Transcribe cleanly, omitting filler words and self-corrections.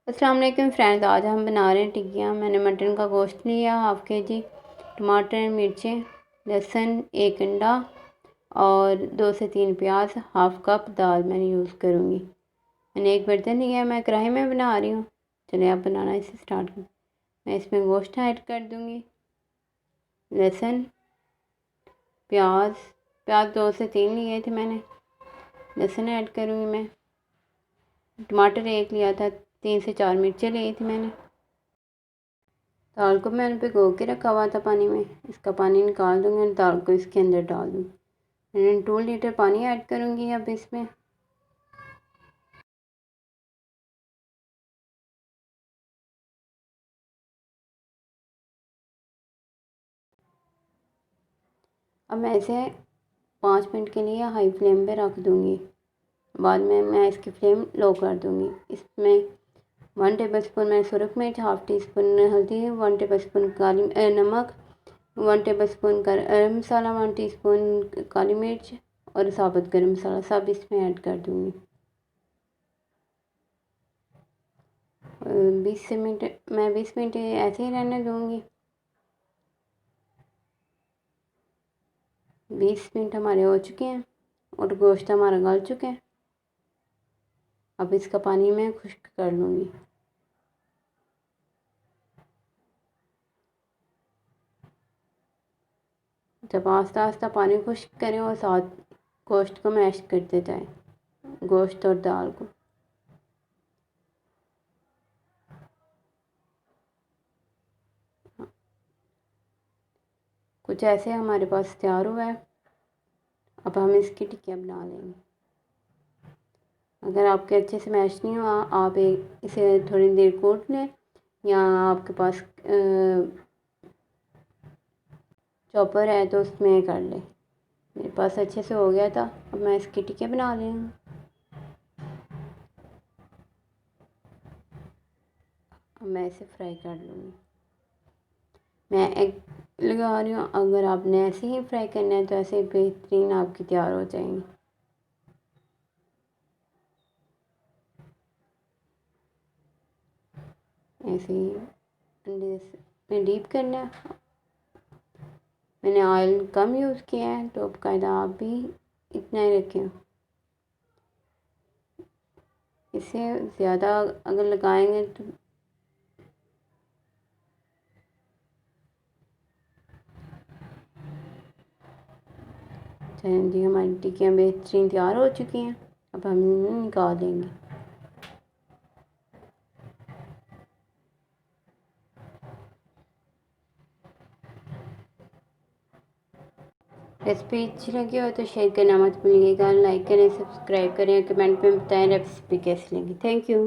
अस्सलाम वालेकुम फ्रेंड्स, आज हम बना रहे हैं टिक्कियाँ। मैंने मटन का गोश्त लिया हाफ़ के जी, टमाटर, मिर्चें, लहसुन, एक अंडा और 2 से 3 प्याज, हाफ़ कप दाल मैंने यूज़ करूँगी। मैंने एक बर्तन लिया है, मैं कढ़ाई में बना रही हूँ। चलिए आप बनाना इसे स्टार्ट करें। मैं इसमें गोश्त ऐड कर दूँगी, लहसुन, प्याज 2 से 3 लिए थे मैंने। लहसुन ऐड करूँगी मैं। टमाटर एक लिया था, 3 से 4 मिर्चें ली थी मैंने। दाल को मैंने भिगो के रखा हुआ था पानी में, इसका पानी निकाल दूँगी और दाल को इसके अंदर डाल दूँगी। मैंने 2 लीटर पानी ऐड करूँगी अब इसमें। अब मैं इसे 5 मिनट के लिए हाई फ्लेम पे रख दूँगी। बाद में मैं इसकी फ्लेम लो कर दूँगी। इसमें 1 टेबल स्पून मैं सुरख मिर्च, हाफ़ टी स्पून हल्दी, 1 टेबल स्पून नमक, 1 टेबल स्पून गरम मसाला, 1 टीस्पून काली मिर्च और साबुत गरम मसाला सब इसमें ऐड कर दूँगी। 20 मिनट ऐसे ही रहने दूँगी। 20 मिनट हमारे हो चुके हैं और गोश्त हमारा गल चुका है। अब इसका पानी मैं खुश्क कर लूँगी। जब आस्ता आस्ता पानी खुश्क करें और साथ गोश्त को मैश करते जाएं, गोश्त और दाल को। कुछ ऐसे हमारे पास तैयार हुआ है। अब हम इसकी टिक्कियाँ बना लेंगे। अगर आपके अच्छे से मैश नहीं हुआ, आप इसे थोड़ी देर कूट लें या आपके पास चॉपर है तो उसमें कर लें। मेरे पास अच्छे से हो गया था। अब मैं इसकी टिक्कियाँ बना रही हूँ। अब मैं इसे फ्राई कर लूँगी। मैं एग लगा रही हूँ। अगर आपने ऐसे ही फ्राई करना है तो ऐसे बेहतरीन आपकी तैयार हो जाएंगी। ऐसे ही अंडे में डीप करना है। मैंने ऑयल कम यूज़ किया है तो बाकायदा आप भी इतना ही रखें। इसे ज़्यादा अगर लगाएंगे तो चलें जी, हमारी टिक्कियाँ बेहतरीन तैयार हो चुकी हैं। अब हम इन्हें निकाल देंगे। रेसिपी अच्छी लगी हो तो शेयर करना मत भूलिएगा। लाइक करें, सब्सक्राइब करें, कमेंट में बताएं रेसिपी कैसी लगी। Thank you.